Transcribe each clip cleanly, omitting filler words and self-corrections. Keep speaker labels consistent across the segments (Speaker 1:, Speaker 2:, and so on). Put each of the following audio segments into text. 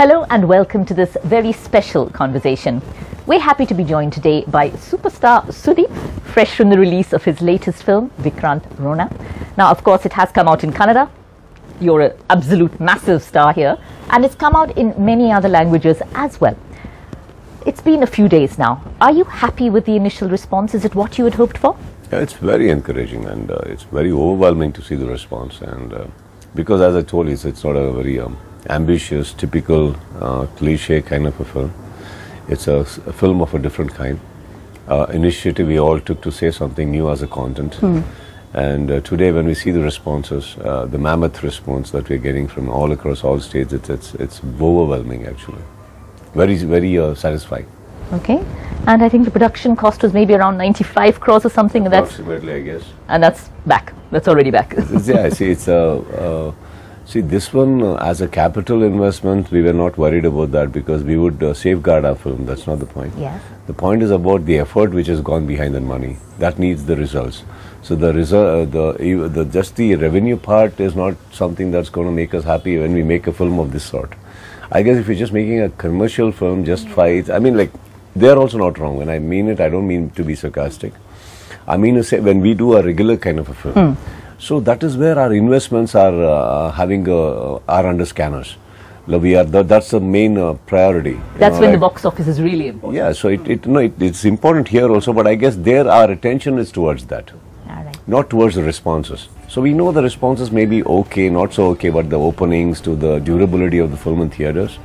Speaker 1: Hello and welcome to this very special conversation. We're happy to be joined today by superstar Sudeep, fresh from the release of his latest film, Vikrant Rona. Now, of course, it has come out in Kannada. You're an absolute massive star here, and it's come out in many other languages as well. It's been a few days now. Are you happy with the initial response? Is it what you had hoped for?
Speaker 2: Yeah, it's very encouraging, and it's very overwhelming to see the response. And because, as I told you, it's not a very ambitious, typical, cliche kind of a film. It's a film of a different kind. Initiative we all took to say something new as a content. And today, when we see the responses, the mammoth response that we're getting from all across all states, it's overwhelming actually. Very, very satisfying.
Speaker 1: Okay, and I think the production cost was maybe around 95 crores or something.
Speaker 2: Approximately, I guess.
Speaker 1: And that's back. That's already back.
Speaker 2: Yeah, see, it's see, this one, as a capital investment, we were not worried about that because we would safeguard our film. That's not the point.
Speaker 1: Yes.
Speaker 2: The point is about the effort which has gone behind that money. That needs the results. So the just the revenue part is not something that's going to make us happy when we make a film of this sort. I guess if you're just making a commercial film, just fights. I mean, like, they're also not wrong. When I mean it, I don't mean to be sarcastic. I mean to say when we do a regular kind of a film. So that is where our investments are are under scanners. That's the main priority.
Speaker 1: That's when the box office is really important.
Speaker 2: Yeah, so it's important here also, but I guess there our attention is towards that, not towards the responses. So we know the responses may be okay, not so okay, but the openings to the durability of the film in theaters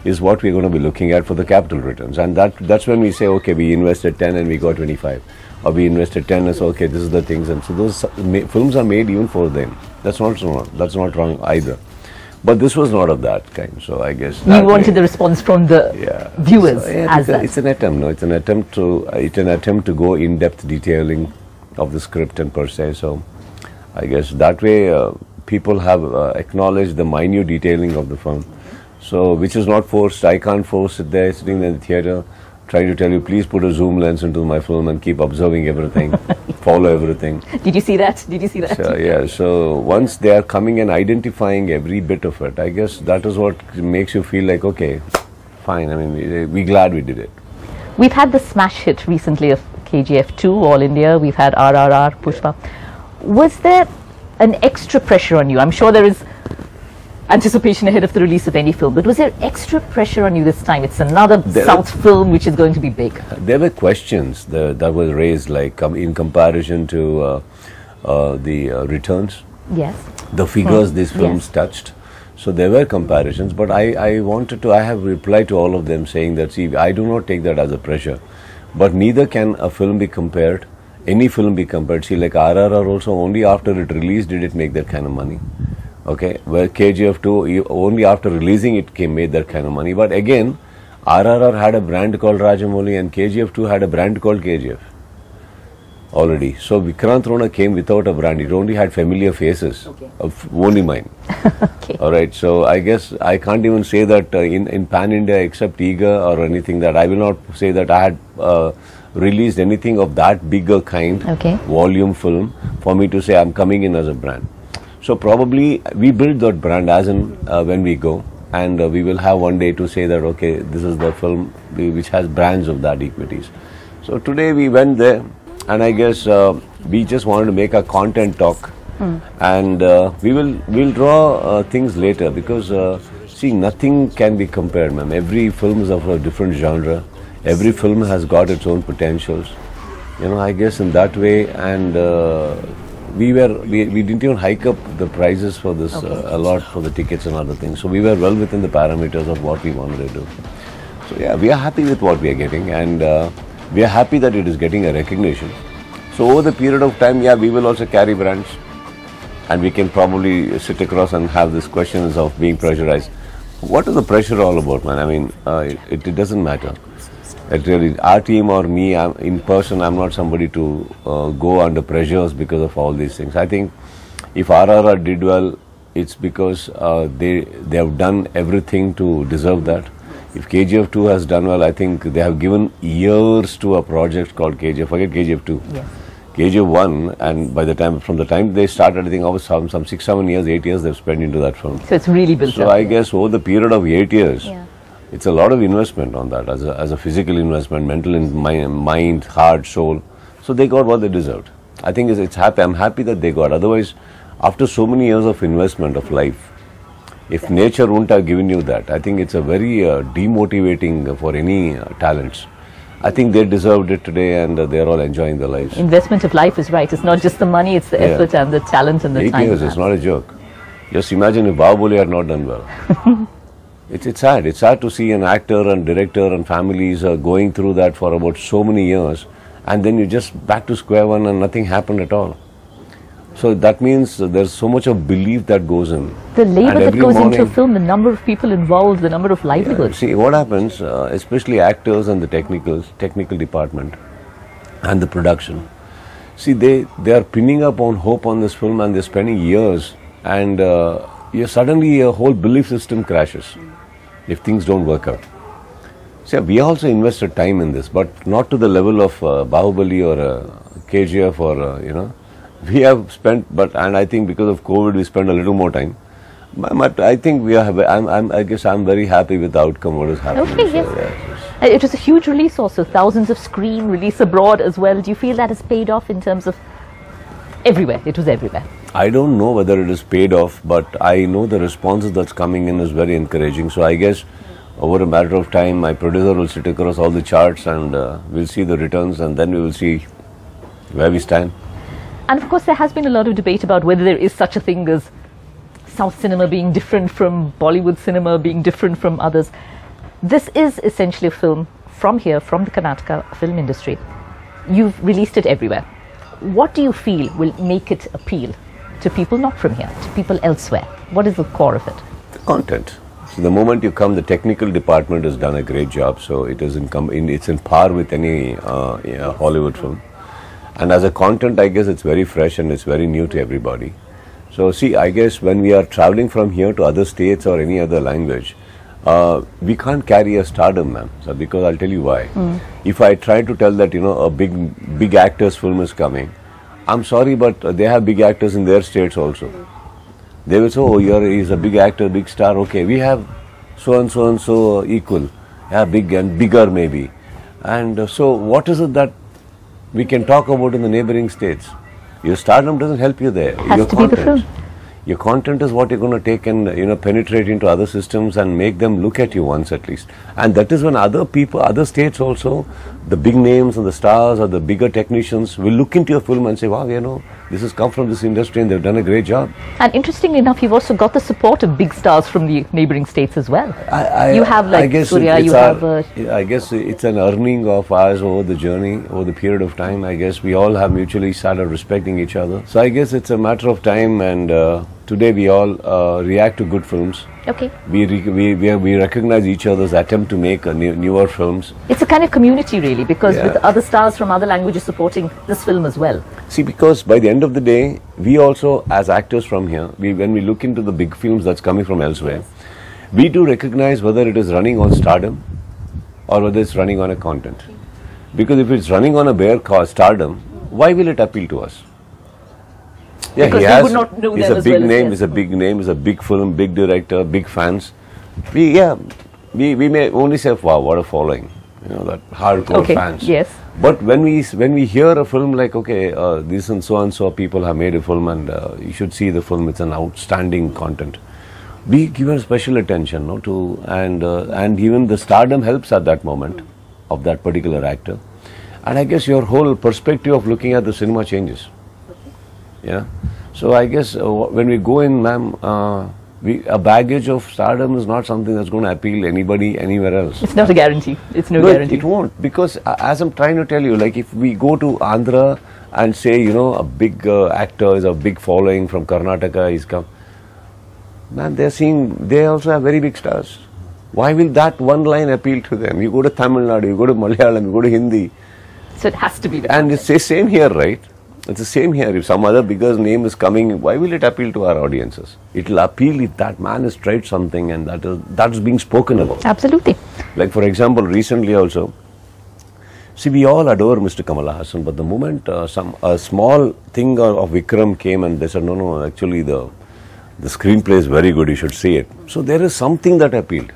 Speaker 2: is what we're going to be looking at for the capital returns. And that's when we say, okay, we invested 10 and we got 25. Or we invested 10 and so, okay, this is the things. And so those films are made even for them. That's not wrong either. But this was not of that kind. So I guess
Speaker 1: you wanted the response from the viewers.
Speaker 2: So, yeah, it's an attempt. No, it's an attempt to go in-depth detailing of the script and per se. So I guess that way people have acknowledged the minute detailing of the film. So which is not forced. I can't force it there sitting in the theater trying to tell you, please put a zoom lens into my film and keep observing everything, follow everything.
Speaker 1: Did you see that? Did you see that?
Speaker 2: So, yeah, so once they are coming and identifying every bit of it, I guess that is what makes you feel like, okay, fine, I mean, we're glad we did it.
Speaker 1: We've had the smash hit recently of KGF 2, All India, we've had RRR, Pushpa. Was there an extra pressure on you? I'm sure there is anticipation ahead of the release of any film, but was there extra pressure on you this time? It's another South film which is going to be big.
Speaker 2: There were questions that were raised, like in comparison to the returns.
Speaker 1: Yes.
Speaker 2: The figures these films touched. So there were comparisons, but I have replied to all of them saying that, see, I do not take that as a pressure, but neither can a film be compared, any film be compared. See, like RRR also, only after it released did it make that kind of money. Okay, where KGF 2, only after releasing it made that kind of money. But again, RRR had a brand called Rajamouli and KGF 2 had a brand called KGF already. So Vikrant Rona came without a brand. It only had familiar faces of only mine. Alright, so I guess I can't even say that in Pan-India except Eager or anything, that I will not say that I had released anything of that bigger kind, volume film, for me to say I'm coming in as a brand. So probably we build that brand as in when we go, and we will have one day to say that, okay, this is the film which has brands of that equities. So today we went there, and I guess we just wanted to make our content talk, and we'll draw things later because see, nothing can be compared, ma'am. Every film is of a different genre. Every film has got its own potentials. You know, I guess in that way, and we didn't even hike up the prices for this a lot for the tickets and other things. So we were well within the parameters of what we wanted to do. So yeah, we are happy with what we are getting, and we are happy that it is getting a recognition. So over the period of time, yeah, we will also carry brands, and we can probably sit across and have these questions of being pressurized. What is the pressure all about, man? I mean, it doesn't matter. It really, our team or me, in person, I'm not somebody to go under pressures because of all these things. I think if RRR did well, it's because they have done everything to deserve that. If KGF 2 has done well, I think they have given years to a project called KGF. Forget KGF 2. Yes. KGF 1, and from the time they started, I think over some 6, 7 years, 8 years they've spent into that film.
Speaker 1: So it's really built up.
Speaker 2: So I guess over the period of 8 years, It's a lot of investment on that, as a physical investment, mental mind, heart, soul. So they got what they deserved. I think it's happy. I'm happy that they got. Otherwise, after so many years of investment of life, if nature wouldn't have given you that, I think it's a very demotivating for any talents. I think they deserved it today, and they're all enjoying their lives.
Speaker 1: Investment of life is right. It's not just the money; it's the effort and the talent and the
Speaker 2: 8
Speaker 1: time.
Speaker 2: 8 years. It's not a joke. Just imagine if Bahubali had not done well. It's sad. It's sad to see an actor and director and families going through that for about so many years, and then you just back to square one and nothing happened at all. So that means there's so much of belief that goes in.
Speaker 1: The labor that goes into a film, the number of people involved, the number of livelihoods.
Speaker 2: See, what happens, especially actors and the technical department and the production. See, they are pinning up on hope on this film, and they're spending years, and suddenly a whole belief system crashes if things don't work out. See, we also invested time in this, but not to the level of Bahubali or KGF or, we have spent, and I think because of COVID, we spent a little more time. But I think we are. I guess I'm very happy with the outcome. What is happening?
Speaker 1: Okay, yes. It was a huge release, also thousands of screen release abroad as well. Do you feel that has paid off in terms of everywhere? It was everywhere.
Speaker 2: I don't know whether it is paid off, but I know the responses that's coming in is very encouraging. So I guess over a matter of time, my producer will sit across all the charts, and we'll see the returns, and then we will see where we stand.
Speaker 1: And of course, there has been a lot of debate about whether there is such a thing as South cinema being different from Bollywood cinema, being different from others. This is essentially a film from here, from the Karnataka film industry. You've released it everywhere. What do you feel will make it appeal to people not from here, to people elsewhere? What is the core of it?
Speaker 2: The content. So the moment you come, the technical department has done a great job. So it is it's in par with any Hollywood film. And as a content, I guess it's very fresh and it's very new to everybody. So see, I guess when we are traveling from here to other states or any other language, we can't carry a stardom, ma'am. So because I'll tell you why. If I try to tell that, a big actor's film is coming, I'm sorry, but they have big actors in their states also. They will say, oh, he's a big actor, big star. Okay, we have so and so and so equal. Yeah, big and bigger maybe. And so what is it that we can talk about in the neighboring states? Your stardom doesn't help you there.
Speaker 1: Has to be the film.
Speaker 2: Your content is what you're going to take and penetrate into other systems and make them look at you once at least. And that is when other people, other states also, the big names and the stars or the bigger technicians will look into your film and say, wow, this has come from this industry and they've done a great job. And
Speaker 1: interestingly enough, you've also got the support of big stars from the neighboring states as well. You have
Speaker 2: I guess Surya, I guess it's an earning of ours over the journey, over the period of time. I guess we all have mutually started respecting each other. So I guess it's a matter of time, and today we all react to good films.
Speaker 1: Okay.
Speaker 2: We recognize each other's attempt to make newer films.
Speaker 1: It's a kind of community really, because with other stars from other languages supporting this film as well.
Speaker 2: See, because by the end of the day, we also as actors from here, when we look into the big films that's coming from elsewhere, we do recognize whether it is running on stardom or whether it's running on a content. Because if it's running on a bare stardom, why will it appeal to us? Yeah,
Speaker 1: because would not know
Speaker 2: he's
Speaker 1: them
Speaker 2: a
Speaker 1: as
Speaker 2: big
Speaker 1: well
Speaker 2: name, he's a big name, he's a big film, big director, big fans. We may only say, wow, what a following, that hardcore fans.
Speaker 1: Yes.
Speaker 2: But when we hear a film like, okay, this and so people have made a film and you should see the film, it's an outstanding content. We give a special attention, and even the stardom helps at that moment of that particular actor. And I guess your whole perspective of looking at the cinema changes. Yeah, so I guess when we go in, ma'am, a baggage of stardom is not something that's going to appeal anybody anywhere else.
Speaker 1: It's not a guarantee. It's no guarantee.
Speaker 2: It won't, because as I'm trying to tell you, like if we go to Andhra and say, a big actor is a big following from Karnataka, he's come, man, they also have very big stars. Why will that one line appeal to them? You go to Tamil Nadu, you go to Malayalam, you go to Hindi.
Speaker 1: So it has to be.
Speaker 2: And it's the same here, right? It's the same here. If some other bigger name is coming, why will it appeal to our audiences? It will appeal if that man has tried something and that is being spoken about.
Speaker 1: Absolutely.
Speaker 2: Like for example, recently also, see, we all adore Mr. Kamala Hassan, but the moment a small thing of Vikram came and they said, no, actually the screenplay is very good, you should see it. So there is something that appealed.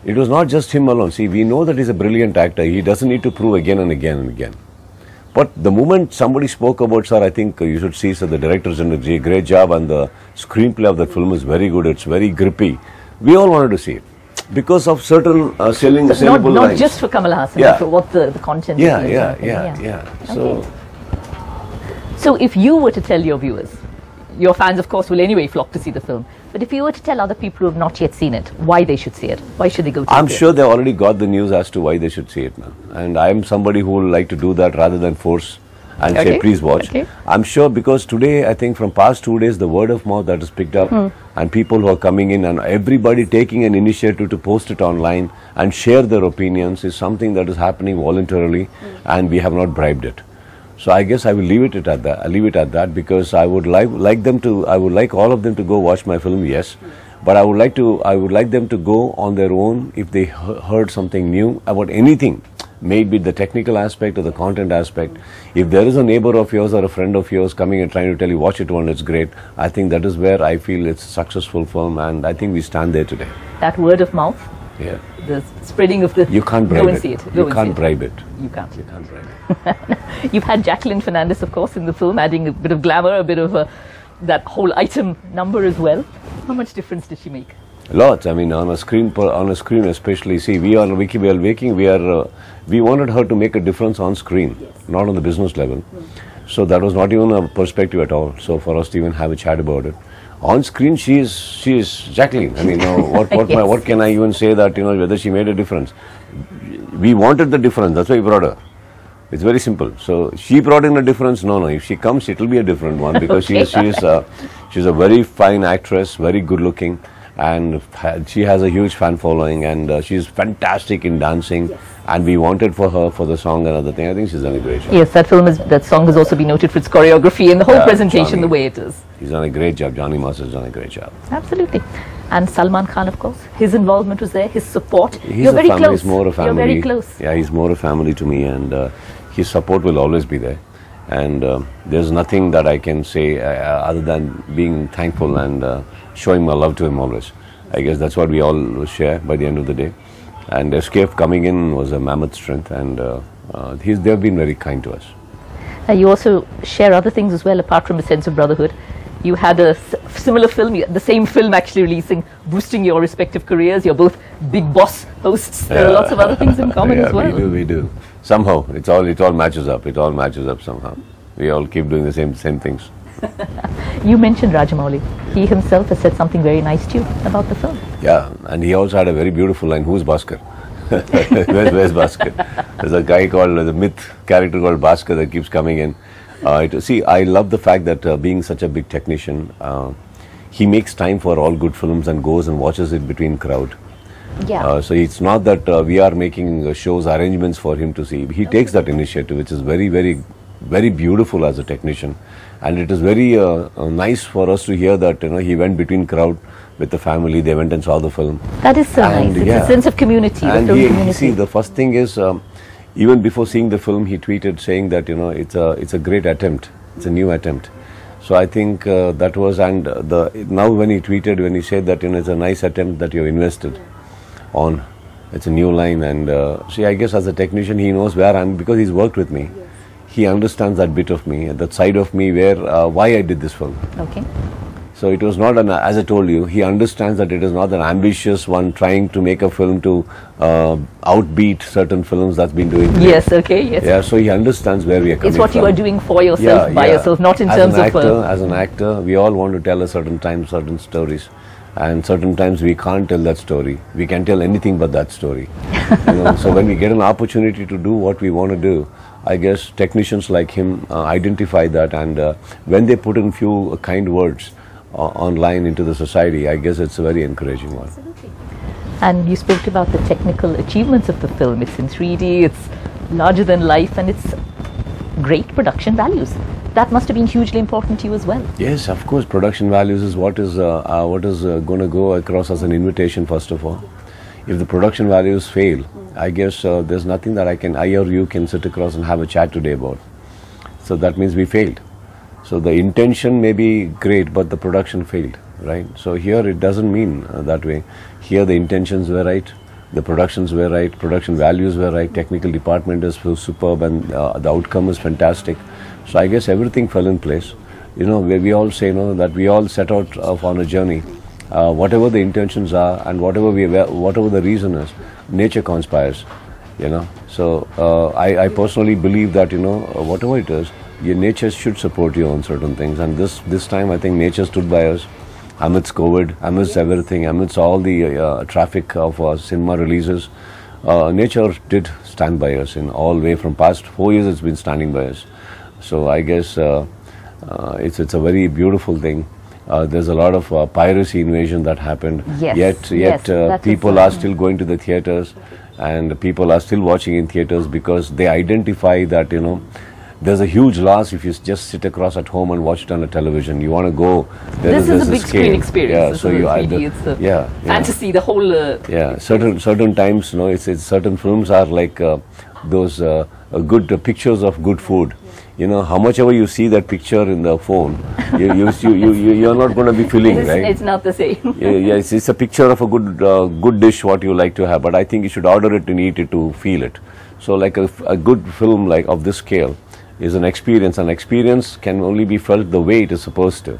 Speaker 2: It was not just him alone. See, we know that he's a brilliant actor. He doesn't need to prove again and again and again. But the moment somebody spoke about, sir, I think you should see, sir, the director's done a great job and the screenplay of that film is very good. It's very grippy. We all wanted to see it because of certain sellable
Speaker 1: not
Speaker 2: lines.
Speaker 1: just for Kamal Hassan,
Speaker 2: Yeah.
Speaker 1: but for what the content is.
Speaker 2: Yeah.
Speaker 1: Okay. So if you were to tell your viewers, your fans of course will anyway flock to see the film, but if you were to tell other people who have not yet seen it, why they should see it, why should they go to
Speaker 2: I'm
Speaker 1: see
Speaker 2: sure they already got the news as to why they should see it now. And I'm somebody who will like to do that rather than force and say, please watch.
Speaker 1: Okay.
Speaker 2: I'm sure because today, I think from past 2 days, the word of mouth that is picked up and people who are coming in and everybody taking an initiative to post it online and share their opinions is something that is happening voluntarily and we have not bribed it. So I guess I will leave it at that. I'll leave it at that because I would like them to. I would like all of them to go watch my film. Yes, but I would like them to go on their own if they heard something new about anything, maybe the technical aspect or the content aspect. If there is a neighbor of yours or a friend of yours coming and trying to tell you watch it one, it's great. I think that is where I feel it's a successful film, and I think we stand there today.
Speaker 1: That word of mouth.
Speaker 2: Yeah.
Speaker 1: The spreading of the...
Speaker 2: You can't bribe
Speaker 1: go and
Speaker 2: it.
Speaker 1: see it.
Speaker 2: You can't bribe it.
Speaker 1: You can't.
Speaker 2: You can't bribe it.
Speaker 1: You've had Jacqueline Fernandez, of course, in the film, adding a bit of glamour, a bit of that whole item number as well. How much difference did she make?
Speaker 2: Lots. I mean, on a screen especially. See, we wanted her to make a difference on screen, not on the business level. So that was not even a perspective at all. So for us to even have a chat about it. On screen, she is Jacqueline. I mean, what can I even say that, whether she made a difference? We wanted the difference. That's why we brought her. It's very simple. So she brought in a difference. No. If she comes, it will be a different one because she's a very fine actress, very good looking, and she has a huge fan following, and she's fantastic in dancing. Yes. And we wanted for her for the song and other thing. I think she's done a great job.
Speaker 1: Yes, that song has also been noted for its choreography and the whole presentation,
Speaker 2: Johnny,
Speaker 1: the way it is.
Speaker 2: He's done a great job. Johnny Master's done a great job.
Speaker 1: Absolutely. And Salman Khan, of course, his involvement was there, his support.
Speaker 2: You're
Speaker 1: very close.
Speaker 2: He's more a family.
Speaker 1: You're very close.
Speaker 2: Yeah, he's more a family to me, and his support will always be there. And there's nothing that I can say other than being thankful and showing my love to him always. I guess that's what we all share by the end of the day. And SKF coming in was a mammoth strength, and they've been very kind to us.
Speaker 1: You also share other things as well, apart from a sense of brotherhood. You had a similar film, the same film actually releasing, boosting your respective careers. You're both big boss hosts. There are lots of other things in common as well.
Speaker 2: We do. Somehow, it all matches up. It all matches up somehow. We all keep doing the same things.
Speaker 1: You mentioned Rajamouli. He himself has said something very nice to you about the film.
Speaker 2: Yeah, and he also had a very beautiful line, who's Bhaskar? Where's Bhaskar? There's a guy called, the myth character called Bhaskar that keeps coming in. See, I love the fact that being such a big technician, he makes time for all good films and goes and watches it between crowd.
Speaker 1: Yeah.
Speaker 2: So it's not that we are making shows, arrangements for him to see. He takes that initiative, which is very, very, very beautiful as a technician. And it is very nice for us to hear that he went between crowd with the family. They went and saw the film.
Speaker 1: That is so nice. It's a sense of community.
Speaker 2: And see, the first thing is, even before seeing the film, he tweeted saying that it's a great attempt. It's a new attempt. So I think that was, and now when he tweeted, when he said that it's a nice attempt that you invested on. It's a new line, and see, I guess as a technician, he knows where, and because he's worked with me. He understands that bit of me, that side of me where, why I did this film.
Speaker 1: Okay.
Speaker 2: So it was not as I told you, he understands that it is not an ambitious one trying to make a film to outbeat certain films that's been doing.
Speaker 1: Yes, okay, yes.
Speaker 2: Yeah, so he understands where we are coming from.
Speaker 1: It's what you are doing for yourself, by yourself, not in terms of...
Speaker 2: As an actor, we all want to tell a certain time, certain stories. And certain times we can't tell that story. We can tell anything but that story. So when we get an opportunity to do what we want to do, I guess technicians like him identify that, and when they put in few kind words online into the society, I guess it's a very encouraging one.
Speaker 1: Absolutely. And you spoke about the technical achievements of the film. It's in 3D, it's larger than life, and it's great production values. That must have been hugely important to you as well.
Speaker 2: Yes, of course. Production values is what is going to go across as an invitation, first of all. If the production values fail, I guess there's nothing that I or you can sit across and have a chat today about. So that means we failed. So the intention may be great, but the production failed, right? So here it doesn't mean that way. Here the intentions were right, the productions were right, production values were right, technical department is superb, and the outcome is fantastic. So I guess everything fell in place. You know, we all say, you know, that we all set out on a journey. Whatever the intentions are and whatever the reason is, nature conspires. You know, so I personally believe that, you know, whatever it is, your nature should support you on certain things. And this time, I think nature stood by us amidst COVID, amidst everything, amidst all the traffic of cinema releases. Nature did stand by us in all way. From past 4 years, it's been standing by us. So I guess it's a very beautiful thing. There's a lot of piracy invasion that happened.
Speaker 1: Yes.
Speaker 2: Yet people are still going to the theaters, and people are still watching in theaters because they identify that, you know, there's a huge loss if you just sit across at home and watch it on a television. You want to go.
Speaker 1: This is a big screen experience.
Speaker 2: Yeah, so you
Speaker 1: either fantasy, the whole.
Speaker 2: Certain times, you know, it's certain films are like those good pictures of good food. You know, how much ever you see that picture in the phone, you're not going to be feeling, right?
Speaker 1: It's not the same.
Speaker 2: It's a picture of a good dish what you like to have, but I think you should order it and eat it to feel it. So like a good film like of this scale is an experience. An experience can only be felt the way it is supposed to.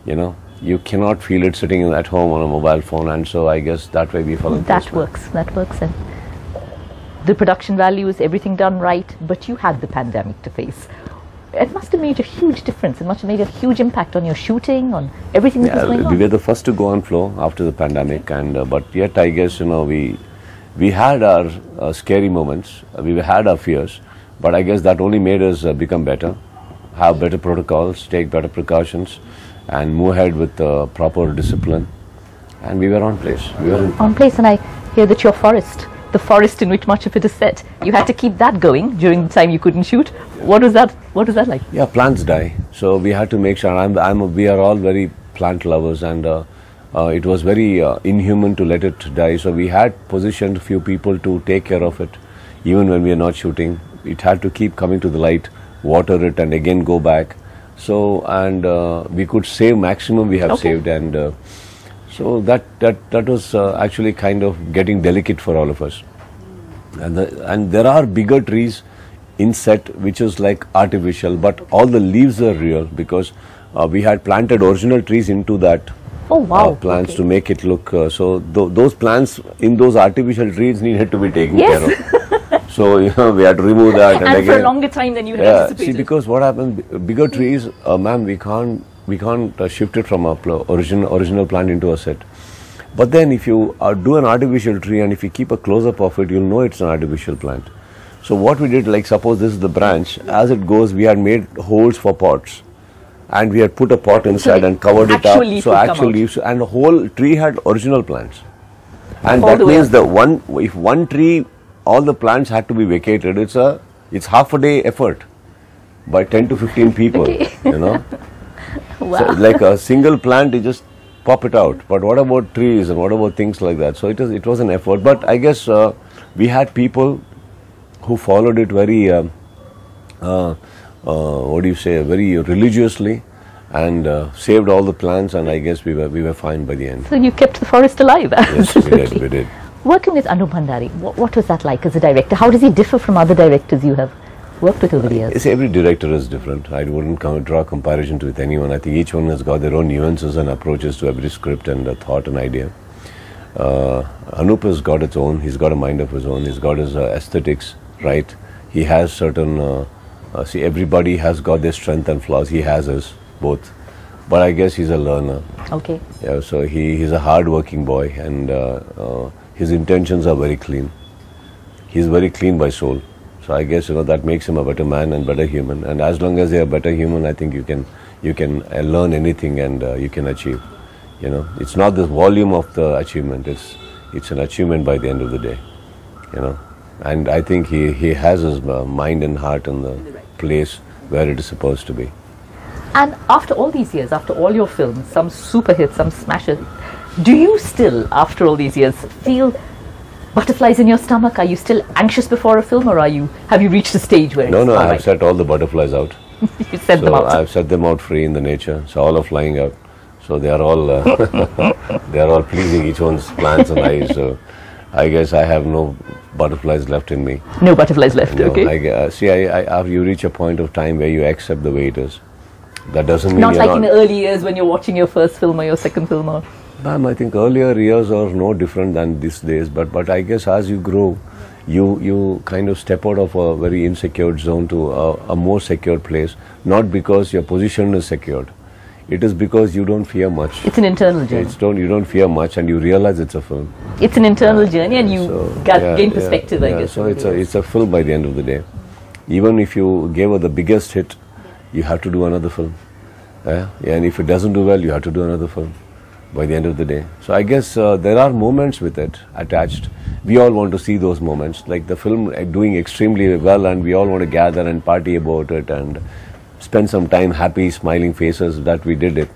Speaker 2: You know, you cannot feel it sitting at home on a mobile phone, and so I guess that way we follow.
Speaker 1: That works. And the production values, everything done right, but you had the pandemic to face. It must have made a huge difference. It must have made a huge impact on your shooting, on everything that was going on.
Speaker 2: We were the first to go on floor after the pandemic, and but yet I guess, you know, we had our scary moments, we had our fears, but I guess that only made us become better, have better protocols, take better precautions, and move ahead with proper discipline. And we were on place.
Speaker 1: On place, and I hear that your forest, the forest in which much of it is set, you had to keep that going during the time you couldn't shoot. What was that like? Yeah,
Speaker 2: plants die, so we had to make sure. We are all very plant lovers, and it was very inhuman to let it die. So we had positioned few people to take care of it, even when we are not shooting. It had to keep coming to the light, water it, and again go back. So we could save maximum. We have saved, and so that was actually kind of getting delicate for all of us. And there are bigger trees in set which is like artificial, but all the leaves are real because we had planted original trees into that plants to make it look. So those plants in those artificial trees needed to be taken care of. So you know, we had to remove that, and again,
Speaker 1: for a longer time than you had anticipated.
Speaker 2: See, because what happened, bigger trees, ma'am, we can't shift it from a original plant into a set. But then if you do an artificial tree, and if you keep a close-up of it, you'll know it's an artificial plant. So what we did, like suppose this is the branch, as it goes, we had made holes for pots, and we had put a pot inside and covered it up. So actual leaves, and the whole tree had original plants. And that means if one tree, all the plants had to be vacated. It's half a day effort by 10 to 15 people. You know.
Speaker 1: Wow.
Speaker 2: So like a single plant, you just pop it out. But what about trees and what about things like that? So it was an effort. But I guess we had people who followed it very, very religiously, and saved all the plants. And I guess we were fine by the end.
Speaker 1: So you kept the forest alive.
Speaker 2: Yes, we did.
Speaker 1: Working with Anup Bhandari, what was that like as a director? How does he differ from other directors you have worked with over the years?
Speaker 2: Every director is different. I wouldn't draw comparison with anyone. I think each one has got their own nuances and approaches to every script and thought and idea. Anup has got its own. He's got a mind of his own. He's got his aesthetics right. He has certain. Everybody has got their strength and flaws. He has his both. But I guess he's a learner.
Speaker 1: Okay.
Speaker 2: Yeah. So he's a hard-working boy, and his intentions are very clean. He's very clean by soul. So I guess that makes him a better man and better human. And as long as you're a better human, I think you can learn anything and you can achieve. It's not the volume of the achievement. It's an achievement by the end of the day. And I think he has his mind and heart in the place where it is supposed to be.
Speaker 1: And after all these years, after all your films, some super hits, some smashes, do you still, after all these years, feel butterflies in your stomach? Are you still anxious before a film, or have you reached a stage where
Speaker 2: No, I have set all the butterflies out.
Speaker 1: You set them out?
Speaker 2: I've set them out free in the nature, so all are flying out. So they are all they are all pleasing each one's plans and eyes. So, I guess I have no butterflies left in me.
Speaker 1: No butterflies left,
Speaker 2: No,
Speaker 1: okay.
Speaker 2: see, you reach a point of time where you accept the way it is. That doesn't mean
Speaker 1: Not
Speaker 2: you're
Speaker 1: like in the early years when you're watching your first film or your second film or...
Speaker 2: Ma'am, I think earlier years are no different than these days, but I guess as you grow, you kind of step out of a very insecure zone to a more secure place, not because your position is secured. It is because you don't fear much.
Speaker 1: It's an internal journey.
Speaker 2: You don't fear much, and you realize it's a film.
Speaker 1: It's an internal journey, and you gain perspective, I guess.
Speaker 2: So it's a film by the end of the day. Even if you gave her the biggest hit, you have to do another film. And if it doesn't do well, you have to do another film by the end of the day. So I guess there are moments with it attached. We all want to see those moments, like the film doing extremely well, and we all want to gather and party about it and spend some time happy, smiling faces that we did it.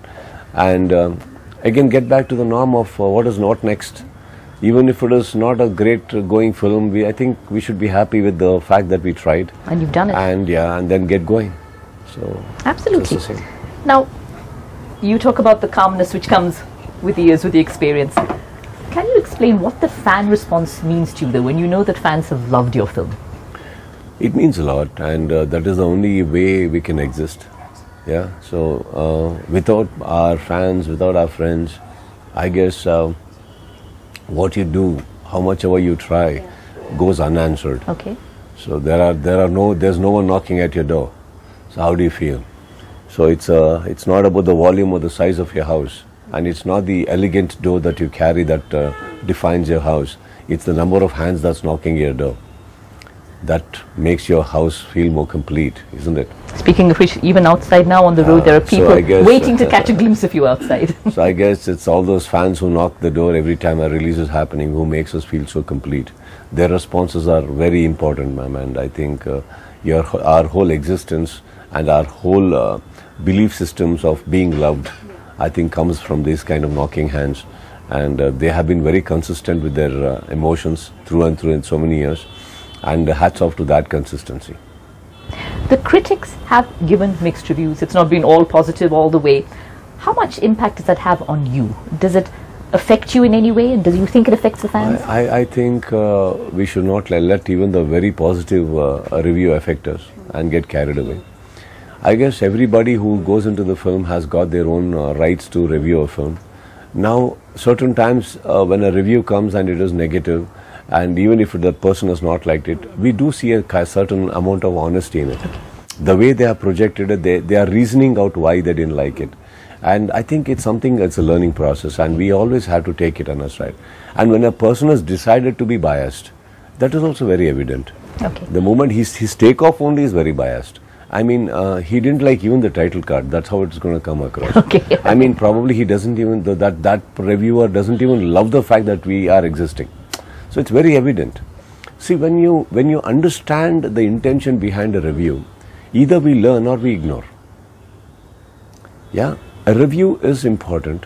Speaker 2: And again, get back to the norm of what is not next. Even if it is not a great going film, I think we should be happy with the fact that we tried.
Speaker 1: And you've done it.
Speaker 2: And and then get going. So
Speaker 1: absolutely. Now, you talk about the calmness which comes with the years, with the experience. Can you explain what the fan response means to you, though, when you know that fans have loved your film?
Speaker 2: It means a lot, and that is the only way we can exist. Yeah. So without our fans, without our friends, I guess what you do, how much ever you try, goes unanswered.
Speaker 1: Okay.
Speaker 2: So there's no one knocking at your door. So how do you feel? So it's not about the volume or the size of your house, and it's not the elegant door that you carry that defines your house. It's the number of hands that's knocking your door that makes your house feel more complete, isn't it?
Speaker 1: Speaking of which, even outside now on the road, there are people waiting to catch a glimpse of you outside.
Speaker 2: So I guess it's all those fans who knock the door every time a release is happening who makes us feel so complete. Their responses are very important, ma'am, and I think our whole existence and our whole belief systems of being loved, I think, comes from these kind of knocking hands, and they have been very consistent with their emotions through and through in so many years, and hats off to that consistency.
Speaker 1: The critics have given mixed reviews. It's not been all positive all the way. How much impact does that have on you? Does it affect you in any way, and do you think it affects the fans?
Speaker 2: I think we should not let even the very positive review affect us and get carried away. I guess everybody who goes into the film has got their own rights to review a film. Now, certain times when a review comes and it is negative, and even if the person has not liked it, we do see a certain amount of honesty in it. Okay. The way they have projected it, they are reasoning out why they didn't like it. And I think it's something that's a learning process, and we always have to take it on our side. And when a person has decided to be biased, that is also very evident.
Speaker 1: Okay.
Speaker 2: The moment his takeoff only is very biased. I mean, he didn't like even the title card. That's how it's going to come across.
Speaker 1: Okay.
Speaker 2: I mean, probably he doesn't even, that reviewer doesn't even love the fact that we are existing. So it's very evident. See, when you understand the intention behind a review, either we learn or we ignore. Yeah, a review is important,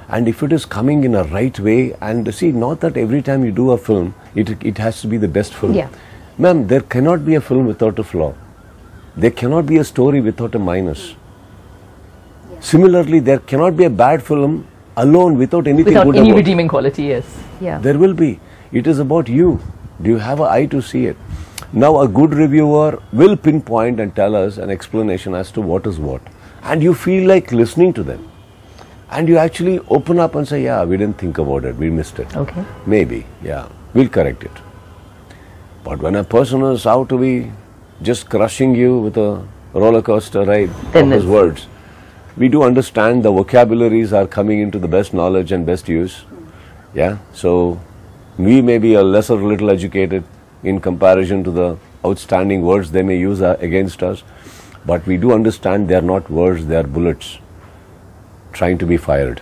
Speaker 2: and if it is coming in a right way, and see, not that every time you do a film, it has to be the best film.
Speaker 1: Yeah.
Speaker 2: Ma'am, there cannot be a film without a flaw. There cannot be a story without a minus. Yeah. Similarly, there cannot be a bad film alone without anything good about it.
Speaker 1: Without any redeeming quality, yes. Yeah.
Speaker 2: There will be. It is about you. Do you have an eye to see it? Now, a good reviewer will pinpoint and tell us an explanation as to what is what. And you feel like listening to them. And you actually open up and say, yeah, we didn't think about it. We missed it.
Speaker 1: Okay.
Speaker 2: Maybe, yeah. We'll correct it. But when a person is out to be just crushing you with a roller coaster ride of his words, we do understand the vocabularies are coming into the best knowledge and best use. Yeah. So we may be a little educated in comparison to the outstanding words they may use against us, but we do understand they are not words, they are bullets trying to be fired.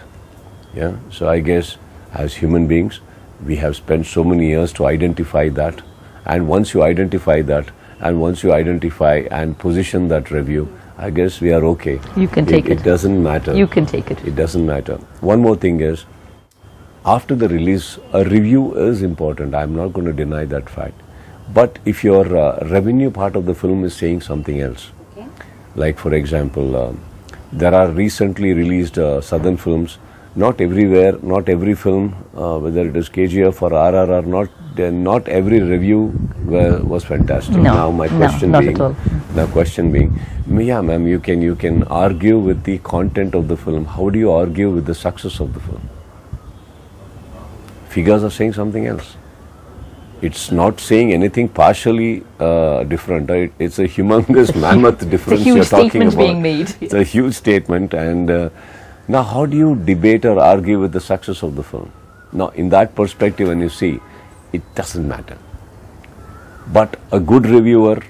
Speaker 2: Yeah. So I guess as human beings, we have spent so many years to identify that, and once you identify that, and once you identify and position that review, I guess we are okay.
Speaker 1: You can take it.
Speaker 2: It doesn't matter.
Speaker 1: You can take it.
Speaker 2: It doesn't matter. One more thing is, after the release, a review is important. I'm not going to deny that fact. But if your revenue part of the film is saying something else, okay, like for example, there are recently released southern films not everywhere, not every film, whether it is KGF or RRR, not every review was fantastic.
Speaker 1: No,
Speaker 2: now my question
Speaker 1: not
Speaker 2: being,
Speaker 1: at all.
Speaker 2: now question being, yeah, ma'am, you can argue with the content of the film. How do you argue with the success of the film? Figures are saying something else. It's not saying anything partially different. Right? It's a humongous mammoth difference you're talking about.
Speaker 1: It's a huge statement being made.
Speaker 2: It's a huge statement, and now how do you debate or argue with the success of the film? Now, in that perspective, when you see, it doesn't matter. But a good reviewer,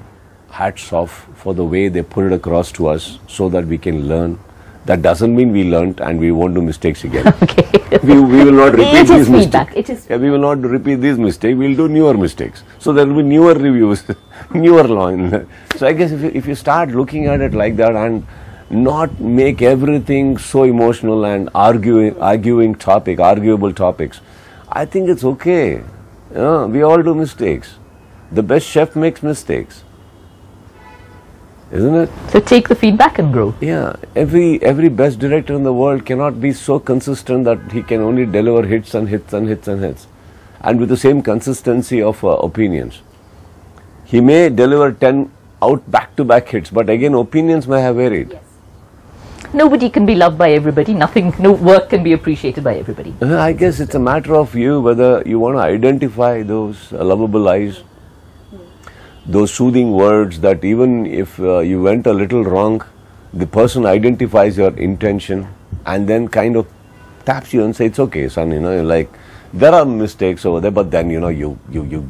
Speaker 2: hats off for the way they put it across to us so that we can learn. That doesn't mean we learnt and we won't do mistakes again.
Speaker 1: Okay.
Speaker 2: We will not repeat these
Speaker 1: feedback.
Speaker 2: mistakes. We will not repeat these mistakes. We will do newer mistakes. So there will be newer reviews, newer line. So I guess if you start looking at it like that and not make everything so emotional and arguable topics, I think it's okay. We all do mistakes. The best chef makes mistakes. Isn't it?
Speaker 1: So take the feedback and grow.
Speaker 2: Yeah, every best director in the world cannot be so consistent that he can only deliver hits and hits and hits and hits, and with the same consistency of opinions. He may deliver 10 out back-to-back hits, but again opinions may have varied.
Speaker 1: Yes. Nobody can be loved by everybody. No work can be appreciated by everybody.
Speaker 2: I guess it's a matter of you whether you want to identify those lovable eyes, those soothing words that even if you went a little wrong, the person identifies your intention and then kind of taps you and says, it's okay, son, like there are mistakes over there, but then you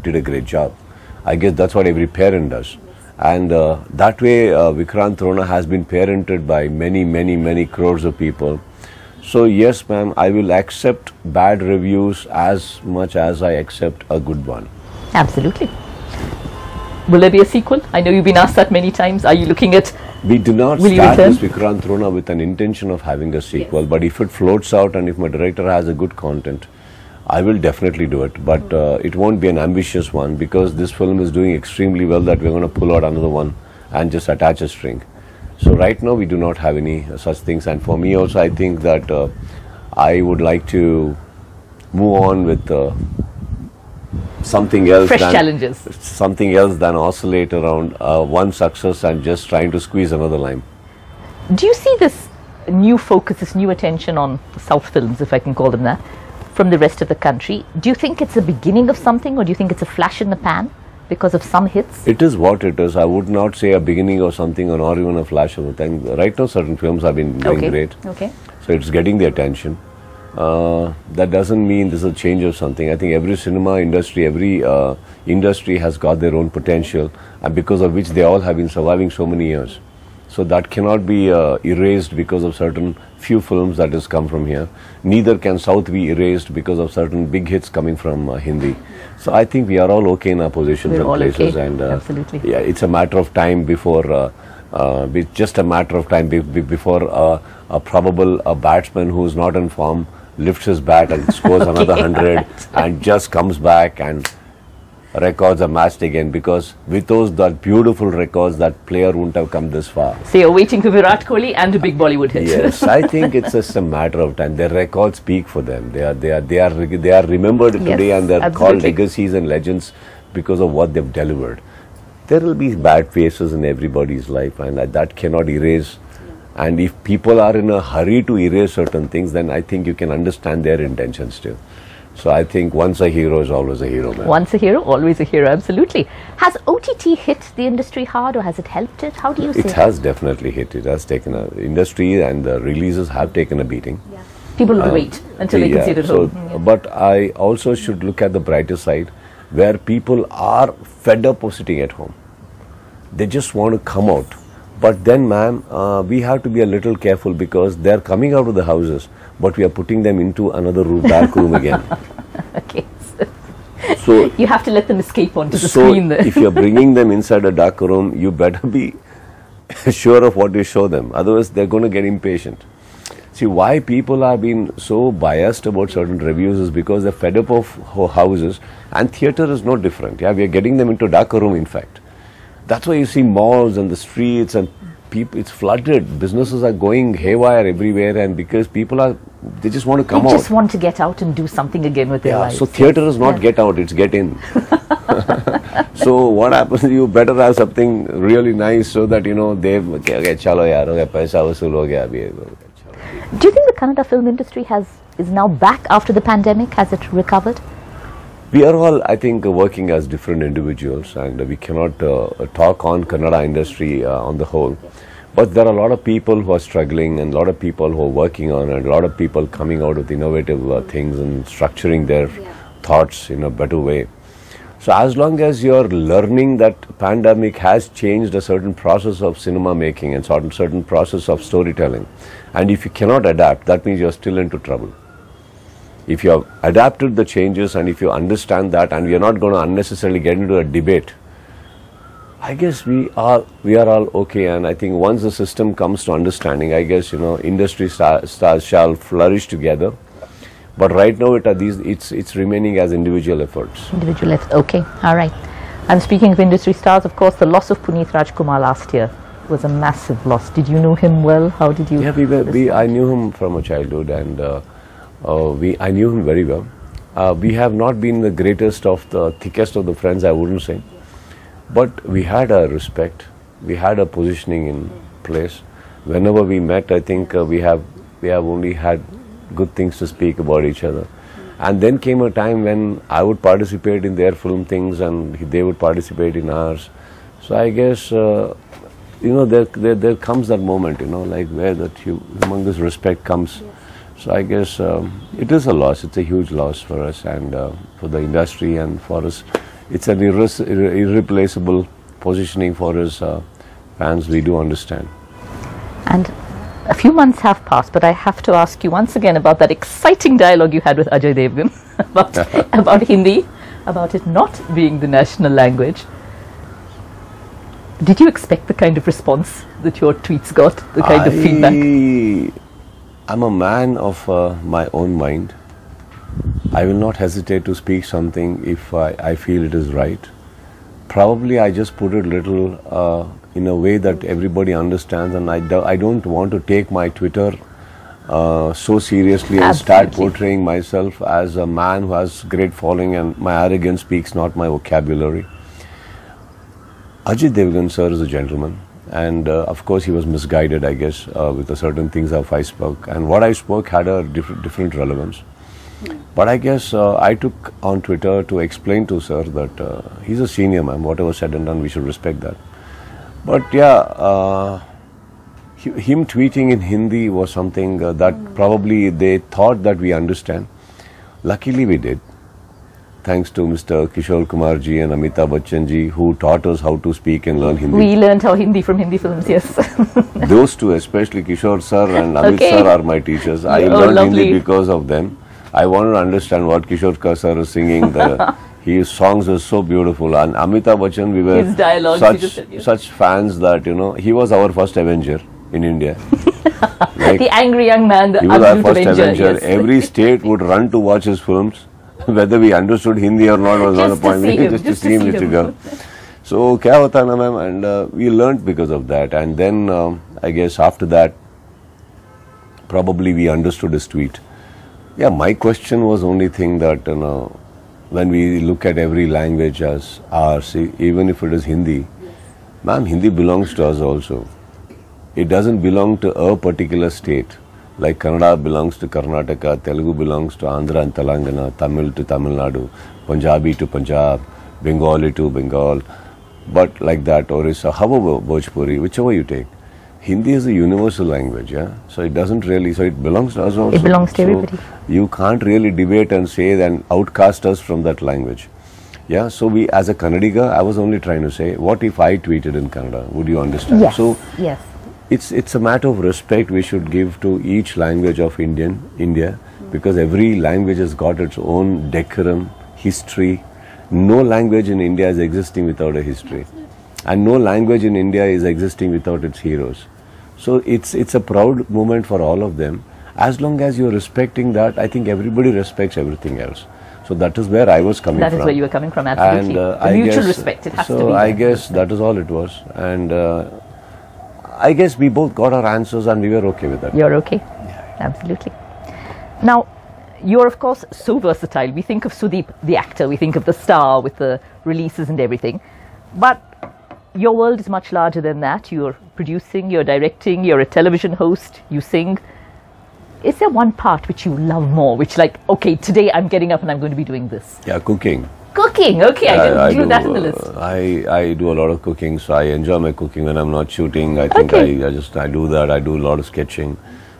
Speaker 2: did a great job. I guess that's what every parent does. And that way Vikrant Rona has been parented by many crores of people. So yes, ma'am, I will accept bad reviews as much as I accept a good one.
Speaker 1: Absolutely. Will there be a sequel? I know you've been asked that many times. Are you looking at...
Speaker 2: We do not start this Vikrant Rona with an intention of having a sequel, yes. But if it floats out and if my director has a good content, I will definitely do it. But it won't be an ambitious one because this film is doing extremely well that we're going to pull out another one and just attach a string. So right now we do not have any such things. And for me also, I think that I would like to move on with... something else something else than oscillate around one success and just trying to squeeze another lime.
Speaker 1: Do you see this new focus, this new attention on South films, if I can call them that, from the rest of the country? Do you think it's the beginning of something, or do you think it's a flash in the pan because of some hits?
Speaker 2: It is what it is. I would not say a beginning of something or not even a flash of a thing. Right now certain films have been doing great.
Speaker 1: Okay.
Speaker 2: So it's getting the attention. That doesn't mean this is a change of something. I think every cinema industry, every industry has got their own potential, and because of which they all have been surviving so many years. So that cannot be erased because of certain few films that has come from here. Neither can South be erased because of certain big hits coming from Hindi. So I think we are all okay in our positions and places.
Speaker 1: Okay.
Speaker 2: And
Speaker 1: absolutely.
Speaker 2: Yeah, it's a matter of time before. Just a matter of time before a probable batsman who is not in form lifts his bat and scores another 100 and just comes back and records are matched again, because with that beautiful records, that player wouldn't have come this far.
Speaker 1: So you're waiting for Virat Kohli and a big Bollywood hit.
Speaker 2: Yes, I think it's just a matter of time. Their records speak for them. They are remembered today, and they're called legacies and legends because of what they've delivered. There will be bad phases in everybody's life, and that cannot erase. And if people are in a hurry to erase certain things, then I think you can understand their intentions too. So I think once a hero is always a hero, man.
Speaker 1: Once a hero, always a hero, absolutely. Has OTT hit the industry hard, or has it helped it? How do you say
Speaker 2: it? It has definitely hit. It has taken industry, and the releases have taken a beating.
Speaker 1: Yeah. People will wait until they can see it at home.
Speaker 2: But I also should look at the brighter side, where people are fed up of sitting at home. They just want to come out. But then, ma'am, we have to be a little careful, because they're coming out of the houses, but we are putting them into another dark room again.
Speaker 1: Okay.
Speaker 2: So
Speaker 1: you have to let them escape onto the screen there.
Speaker 2: If you're bringing them inside a dark room, you better be sure of what you show them. Otherwise, they're going to get impatient. See, why people are being so biased about certain reviews is because they're fed up of houses, and theatre is no different. Yeah, we are getting them into a darker room, in fact. That's why you see malls and the streets and people, it's flooded. Businesses are going haywire everywhere, and because people are, they just want to come out.
Speaker 1: They just want to get out and do something again with their lives.
Speaker 2: So theatre is not get out, it's get in. So what happens, you better have something really nice so that, they, okay, chalo yaar, okay, paisa vasool ho gaya abhi.
Speaker 1: Do you think the Kannada film industry is now back after the pandemic? Has it recovered?
Speaker 2: We are all, I think, working as different individuals, and we cannot talk on Kannada industry on the whole. But there are a lot of people who are struggling, and a lot of people who are working on it, a lot of people coming out with innovative things and structuring their thoughts in a better way. So as long as you're learning that pandemic has changed a certain process of cinema making and certain process of storytelling, and if you cannot adapt, that means you're still into trouble. If you have adapted the changes and if you understand that, and we are not going to unnecessarily get into a debate, I guess we are all okay. And I think once the system comes to understanding, I guess, industry stars shall flourish together. But right now it's remaining as individual efforts.
Speaker 1: Individual efforts, okay, all right. And speaking of industry stars, of course, the loss of Puneeth Rajkumar last year was a massive loss. Did you know him well? How did you?
Speaker 2: Yeah, I knew him from a childhood, and I knew him very well. We have not been the greatest of the thickest of the friends, I wouldn't say, but we had a respect, we had a positioning in place. Whenever we met, I think we have only had good things to speak about each other. And then came a time when I would participate in their film things and they would participate in ours. So I guess there comes that moment, like where that humongous respect comes. So I guess it is a loss. It's a huge loss for us and for the industry, and for us it's an irreplaceable positioning for us fans. We do understand.
Speaker 1: And a few months have passed, but I have to ask you once again about that exciting dialogue you had with Ajay Devgan about Hindi, about it not being the national language. Did you expect the kind of response that your tweets got, the kind of feedback?
Speaker 2: I'm a man of my own mind. I will not hesitate to speak something if I feel it is right. Probably I just put it little in a way that everybody understands, and I don't want to take my Twitter so seriously and start portraying myself as a man who has great following and my arrogance speaks not my vocabulary. Ajay Devgan sir is a gentleman, and of course he was misguided, I guess, with the certain things of I spoke, and what I spoke had a different relevance. But I guess I took on Twitter to explain to sir that he's a senior man, whatever said and done, we should respect that. But yeah, him tweeting in Hindi was something that probably they thought that we understand. Luckily we did. Thanks to Mr. Kishore Kumar ji and Amitabh Bachchan ji, who taught us how to speak and learn Hindi.
Speaker 1: We learned how Hindi from Hindi films, yes.
Speaker 2: Those two, especially Kishore sir and Amit sir, are my teachers. I learned Hindi because of them. I wanted to understand what Kishore sir is singing. His songs are so beautiful, and Amitabh Bachchan, we were
Speaker 1: his dialogues,
Speaker 2: such fans that he was our first Avenger in India.
Speaker 1: Like, the angry young man,
Speaker 2: he was our first Avenger. Yes. Every state would run to watch his films, whether we understood Hindi or not was not a point. Just to see him, to go. So, kya hota na ma'am, and we learnt because of that. And then I guess after that, probably we understood his tweet. Yeah, my question was only thing that when we look at every language as ours, even if it is Hindi, ma'am, Hindi belongs to us also. It doesn't belong to a particular state. Like Kannada belongs to Karnataka, Telugu belongs to Andhra and Telangana, Tamil to Tamil Nadu, Punjabi to Punjab, Bengali to Bengal, but like that, Orissa, however, Bhojpuri, whichever you take. Hindi is a universal language, yeah. So it doesn't really, so it belongs to us also.
Speaker 1: It belongs to everybody.
Speaker 2: You can't really debate and say and outcast us from that language. Yeah, so we, as a Kannadiga, I was only trying to say, what if I tweeted in Kannada? Would you understand?
Speaker 1: Yes,
Speaker 2: so
Speaker 1: yes.
Speaker 2: It's a matter of respect we should give to each language of India, because every language has got its own decorum, history. No language in India is existing without a history, and no language in India is existing without its heroes. So it's a proud moment for all of them. As long as you're respecting that, I think everybody respects everything else. So that is where I was coming from.
Speaker 1: That is where you were coming from, absolutely. And mutual respect, it has to be.
Speaker 2: So I guess that is all it was. And I guess we both got our answers and we were okay with that.
Speaker 1: You're okay? Yeah. Absolutely. Now, you're of course so versatile. We think of Sudeep, the actor, we think of the star with the releases and everything. But your world is much larger than that. You're producing, you're directing, you're a television host, you sing. Is there one part which you love more, which like, okay, today I'm getting up and I'm going to be doing this?
Speaker 2: Yeah, cooking.
Speaker 1: Cooking, okay, I didn't include that in the list.
Speaker 2: I do a lot of cooking, so I enjoy my cooking when I'm not shooting. I think I do that. I do a lot of sketching.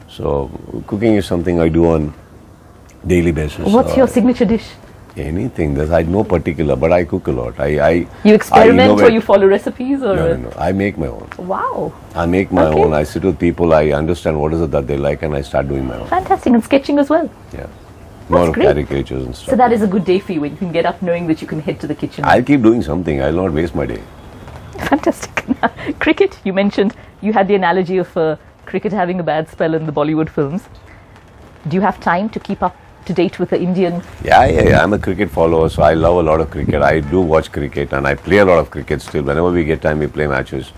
Speaker 2: So cooking is something I do on daily basis.
Speaker 1: What's your signature dish?
Speaker 2: Anything. There's no particular, but I cook a lot.
Speaker 1: You experiment or you follow recipes? Or
Speaker 2: No. I make my own.
Speaker 1: Wow.
Speaker 2: I make my own. I sit with people. I understand what is it that they like, and I start doing my own.
Speaker 1: Fantastic. And sketching as well.
Speaker 2: Yeah. Lot of caricatures and stuff.
Speaker 1: So that is a good day for you when you can get up knowing that you can head to the kitchen.
Speaker 2: I'll keep doing something. I'll not waste my day.
Speaker 1: Fantastic. Cricket, you mentioned, you had the analogy of cricket having a bad spell in the Bollywood films. Do you have time to keep up to date with the Indian?
Speaker 2: Yeah. I'm a cricket follower, so I love a lot of cricket. I do watch cricket and I play a lot of cricket still. Whenever we get time, we play matches.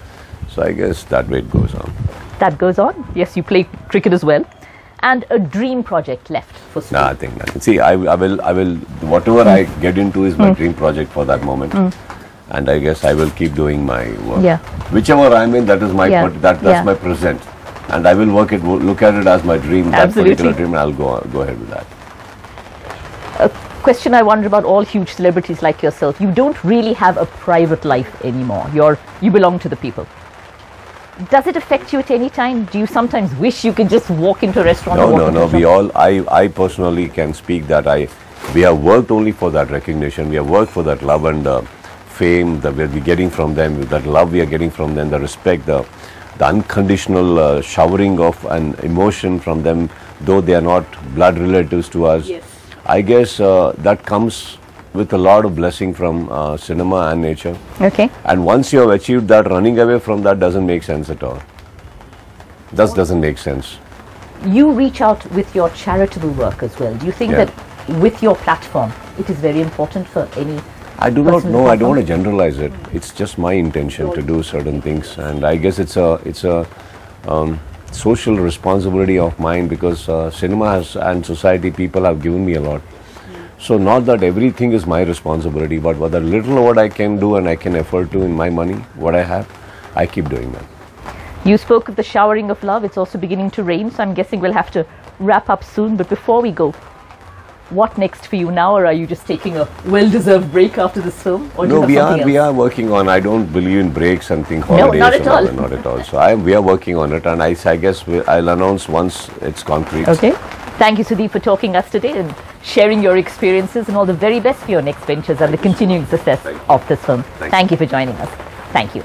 Speaker 2: So I guess that way it goes on.
Speaker 1: That goes on? Yes, you play cricket as well. And a dream project left for Sudeep?
Speaker 2: Nothing. See, I will, whatever I get into is my dream project for that moment. And I guess I will keep doing my work.
Speaker 1: Yeah.
Speaker 2: Whichever I'm in, that is my, that's my present. And I will look at it as my dream, that particular dream, and I'll go ahead with that.
Speaker 1: A question I wonder about all huge celebrities like yourself. You don't really have a private life anymore. You belong to the people. Does it affect you at any time? Do you sometimes wish you could just walk into a restaurant?
Speaker 2: No. I personally can speak that we have worked only for that recognition. We have worked for that love and fame that we're getting from them, that love we are getting from them, the respect, the unconditional showering of an emotion from them, though they are not blood relatives to us.
Speaker 1: Yes.
Speaker 2: I guess that comes with a lot of blessing from cinema and nature.
Speaker 1: Okay.
Speaker 2: And once you have achieved that, running away from that doesn't make sense at all. That doesn't make sense.
Speaker 1: You reach out with your charitable work as well. Do you think that with your platform, it is very important for any?
Speaker 2: I do not know. I don't want to generalize it. It's just my intention to do certain things, and I guess it's a social responsibility of mine because cinema and society, people have given me a lot. So not that everything is my responsibility, but what I can do and I can afford to in my money, what I have, I keep doing that.
Speaker 1: You spoke of the showering of love. It's also beginning to rain, so I'm guessing we'll have to wrap up soon. But before we go, what next for you now, or are you just taking a well-deserved break after this film? Or
Speaker 2: no, we are working on. I don't believe in breaks and think holidays.
Speaker 1: No, not at all.
Speaker 2: Not at all. So we are working on it, and I guess I'll announce once it's concrete.
Speaker 1: Okay. Thank you, Sudeep, for talking us today and sharing your experiences, and all the very best for your next ventures and the continuing success of this film. Thank you for joining us. Thank you.